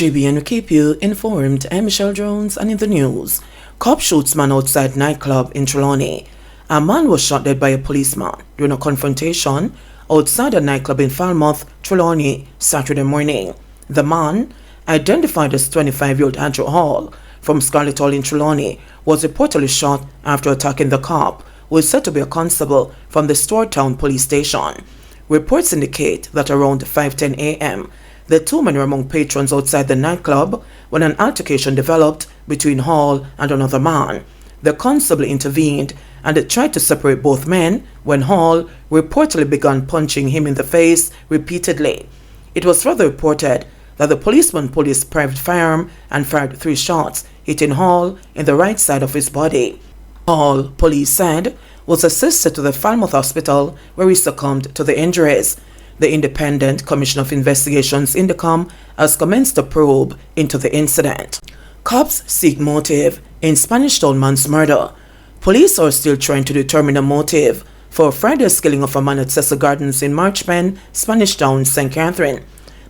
JBNN will keep you informed. I'm Michelle Jones, and in the news, cop shoots man outside nightclub in Trelawney. A man was shot dead by a policeman during a confrontation outside a nightclub in Falmouth, Trelawney, Saturday morning. The man, identified as 25-year-old Andrew Hall from Scarlet Hall in Trelawney, was reportedly shot after attacking the cop, who is said to be a constable from the Stewart Town police station. Reports indicate that around 5:10 a.m., the two men were among patrons outside the nightclub when an altercation developed between Hall and another man. The constable intervened and tried to separate both men when Hall reportedly began punching him in the face repeatedly. It was further reported that the policeman pulled his private firearm and fired 3 shots, hitting Hall in the right side of his body. Hall, police said, was assisted to the Falmouth Hospital where he succumbed to the injuries. The Independent Commission of Investigations Indicom has commenced a probe into the incident. Cops seek motive in Spanish Town man's murder. Police are still trying to determine a motive for Friday's killing of a man at Cecil Gardens in Marchpen, Spanish Town, St. Catherine.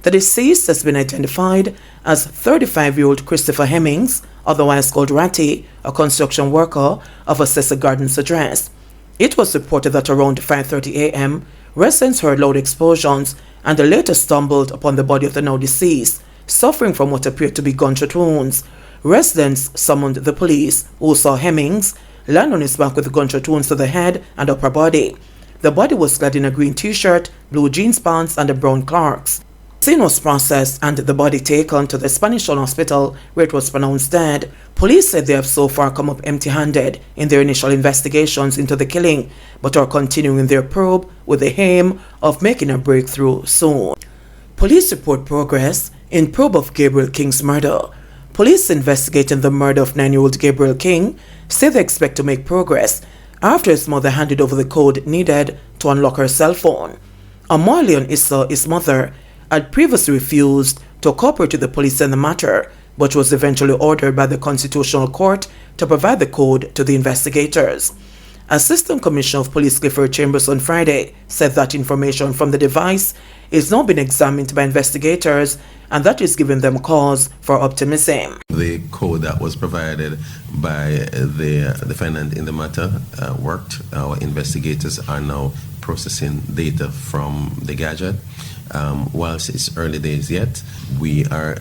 The deceased has been identified as 35-year-old Christopher Hemmings, otherwise called Ratty, a construction worker of a Cecil Gardens address. It was reported that around 5:30 a.m., residents heard loud explosions and later stumbled upon the body of the now deceased, suffering from what appeared to be gunshot wounds. Residents summoned the police, who saw Hemmings land on his back with gunshot wounds to the head and upper body. The body was clad in a green t-shirt, blue jeans pants, and brown Clarks. The scene was processed and the body taken to the Spanish Town Hospital, where it was pronounced dead. Police said they have so far come up empty-handed in their initial investigations into the killing, but are continuing their probe with the aim of making a breakthrough soon. Police report progress in probe of Gabriel King's murder. Police investigating the murder of 9-year-old Gabriel King say they expect to make progress after his mother handed over the code needed to unlock her cell phone. Amalion Issa, his mother, had previously refused to cooperate with the police in the matter, but was eventually ordered by the Constitutional Court to provide the code to the investigators. Assistant Commissioner of Police Clifford Chambers on Friday said that information from the device is now being examined by investigators and that is giving them cause for optimism. The code that was provided by the defendant in the matter worked. Our investigators are now processing data from the gadget. Whilst it's early days yet, we are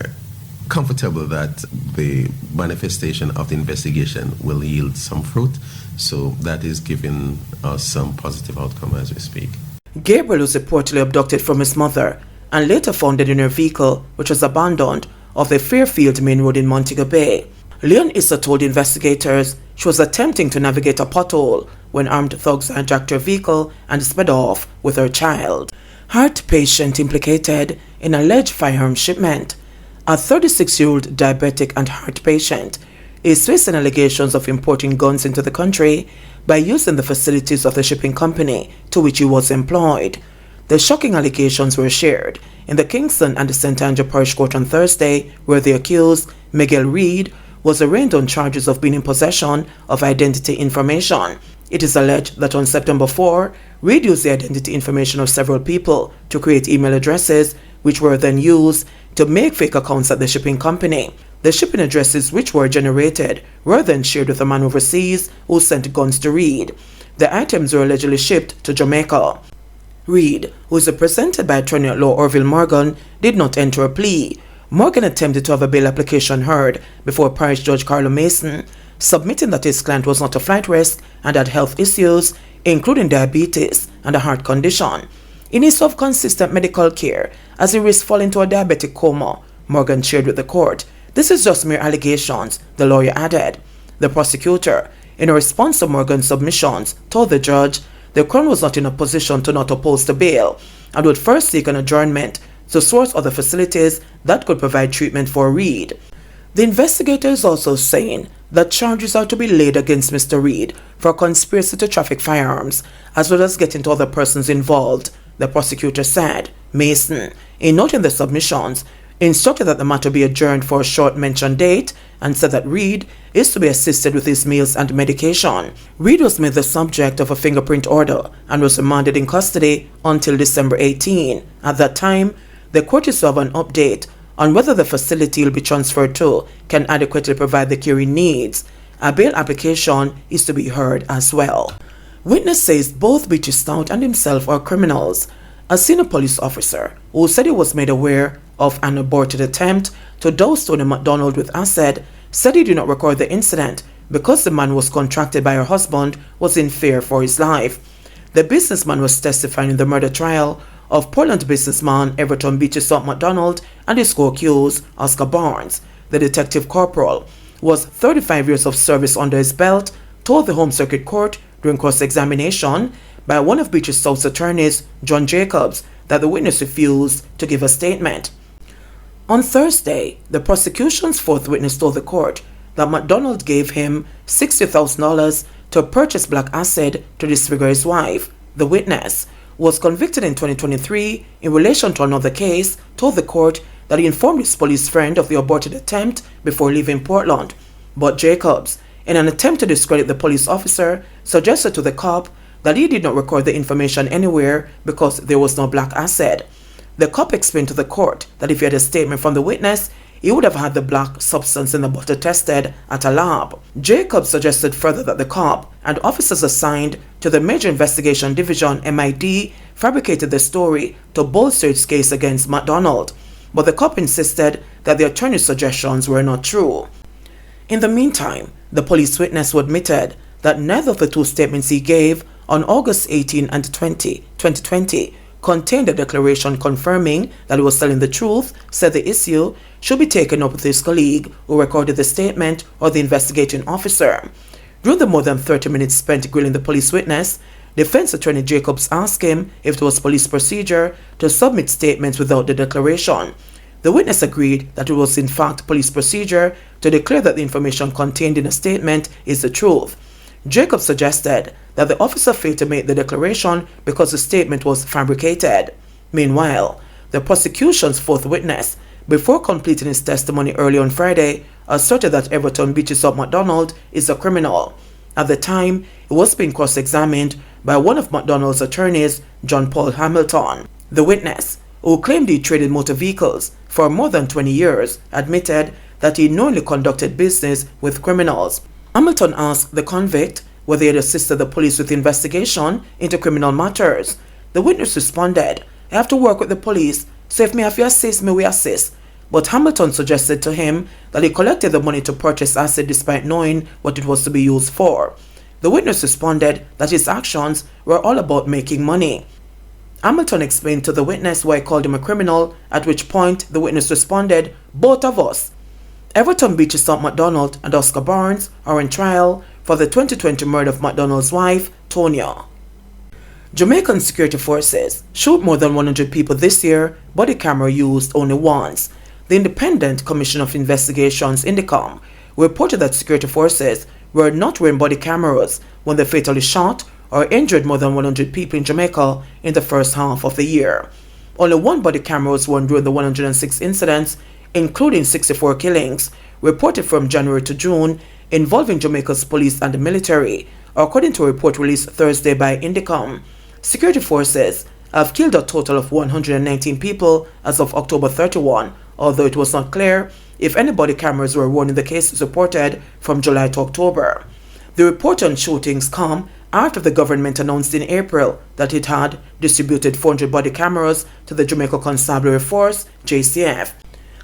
comfortable that the manifestation of the investigation will yield some fruit, so that is giving us some positive outcome as we speak. Gabriel was reportedly abducted from his mother and later found dead in her vehicle, which was abandoned off the Fairfield Main Road in Montego Bay. Leon Issa told investigators she was attempting to navigate a pothole when armed thugs hijacked her vehicle and sped off with her child. Heart patient implicated in alleged firearm shipment. A 36-year-old diabetic and heart patient is facing allegations of importing guns into the country by using the facilities of the shipping company to which he was employed. The shocking allegations were shared in the Kingston and the St. Andrew Parish Court on Thursday, where the accused, Miguel Reed, was arraigned on charges of being in possession of identity information. It is alleged that on September 4, Reed used the identity information of several people to create email addresses, which were then used to make fake accounts at the shipping company. The shipping addresses which were generated were then shared with a man overseas who sent guns to Reed. The items were allegedly shipped to Jamaica. Reed, who is represented by attorney at law Orville Morgan, did not enter a plea. Morgan attempted to have a bail application heard before Parish Judge Carlo Mason, submitting that his client was not a flight risk and had health issues, including diabetes and a heart condition. He needs to have consistent medical care as he risks falling into a diabetic coma, Morgan shared with the court. This is just mere allegations, the lawyer added. The prosecutor, in a response to Morgan's submissions, told the judge the Crown was not in a position to not oppose the bail and would first seek an adjournment to source other facilities that could provide treatment for Reed. The investigator is also saying that charges are to be laid against Mr. Reed for conspiracy to traffic firearms, as well as getting to other persons involved, the prosecutor said. Mason, in noting the submissions, instructed that the matter be adjourned for a short mentioned date and said that Reed is to be assisted with his meals and medication. Reed was made the subject of a fingerprint order and was remanded in custody until December 18. At that time, the court is to have an update on whether the facility will be transferred to can adequately provide the care he needs. A bail application is to be heard as well. Witness says both Beachy Stout and himself are criminals. A senior police officer who said he was made aware of an aborted attempt to douse Tony McDonald with acid said he did not record the incident because the man was contracted by her husband was in fear for his life. The businessman was testifying in the murder trial of Portland businessman Everton Beachy Stout McDonald and his co-accused Oscar Barnes. The detective corporal was 35 years of service under his belt, told the Home Circuit Court during cross-examination by one of Beachy Stout's attorneys, John Jacobs, that the witness refused to give a statement. On Thursday, the prosecution's fourth witness told the court that McDonald gave him $60,000 to purchase black acid to disfigure his wife. The witness was convicted in 2023 in relation to another case, told the court that he informed his police friend of the aborted attempt before leaving Portland. But Jacobs, in an attempt to discredit the police officer, suggested to the cop that he did not record the information anywhere because there was no black acid. The cop explained to the court that if he had a statement from the witness, he would have had the black substance in the butter tested at a lab. Jacobs suggested further that the cop and officers assigned to the Major Investigation Division MID fabricated the story to bolster its case against McDonald, but the cop insisted that the attorney's suggestions were not true. In the meantime, the police witness who admitted that neither of the two statements he gave on August 18 and 2020 contained a declaration confirming that he was telling the truth, said the issue should be taken up with his colleague who recorded the statement or the investigating officer. During the more than 30 minutes spent grilling the police witness, defense attorney Jacobs asked him if it was police procedure to submit statements without the declaration. The witness agreed that it was in fact police procedure to declare that the information contained in a statement is the truth. Jacobs suggested that the officer failed to make the declaration because the statement was fabricated. Meanwhile, the prosecution's fourth witness, before completing his testimony early on Friday, asserted that Everton Beachy Stout McDonald is a criminal. At the time, he was being cross-examined by one of McDonald's attorneys, John Paul Hamilton. The witness, who claimed he traded motor vehicles for more than 20 years, admitted that he knowingly conducted business with criminals. Hamilton asked the convict whether he had assisted the police with the investigation into criminal matters. The witness responded, "I have to work with the police, so if me have to assist, me we assist." But Hamilton suggested to him that he collected the money to purchase acid despite knowing what it was to be used for. The witness responded that his actions were all about making money. Hamilton explained to the witness why he called him a criminal, at which point the witness responded, "Both of us." Everton Beachy Stout McDonald and Oscar Barnes are in trial for the 2020 murder of McDonald's wife, Tonya. Jamaican security forces shoot more than 100 people this year, body camera used only once. The Independent Commission of Investigations, INDECOM, reported that security forces were not wearing body cameras when they fatally shot or injured more than 100 people in Jamaica in the first half of the year. Only one body camera was worn during the 106 incidents, including 64 killings, reported from January to June, involving Jamaica's police and the military, according to a report released Thursday by INDECOM. Security forces have killed a total of 119 people as of October 31, although it was not clear if any body cameras were worn in the cases reported from July to October. The report on shootings come after the government announced in April that it had distributed 400 body cameras to the Jamaica Constabulary Force, JCF.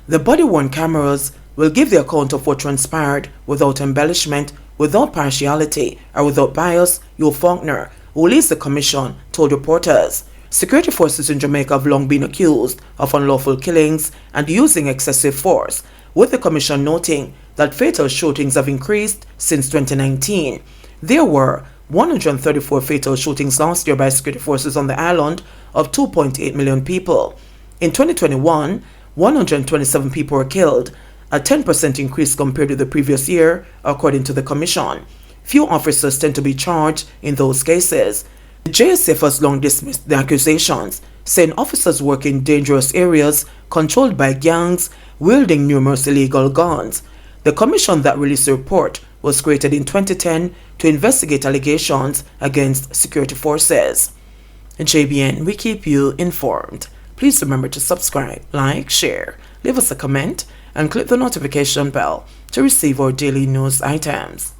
The body-worn cameras will give the account of what transpired without embellishment, without partiality, or without bias, Hugh Faulkner, who leads the commission, told reporters. Security forces in Jamaica have long been accused of unlawful killings and using excessive force, with the commission noting that fatal shootings have increased since 2019. There were 134 fatal shootings last year by security forces on the island of 2.8 million people. In 2021, 127 people were killed, a 10% increase compared to the previous year, according to the commission. Few officers tend to be charged in those cases. The JSF has long dismissed the accusations, saying officers work in dangerous areas controlled by gangs wielding numerous illegal guns. The commission that released the report was created in 2010 to investigate allegations against security forces. In JBN, we keep you informed. Please remember to subscribe, like, share, leave us a comment, and click the notification bell to receive our daily news items.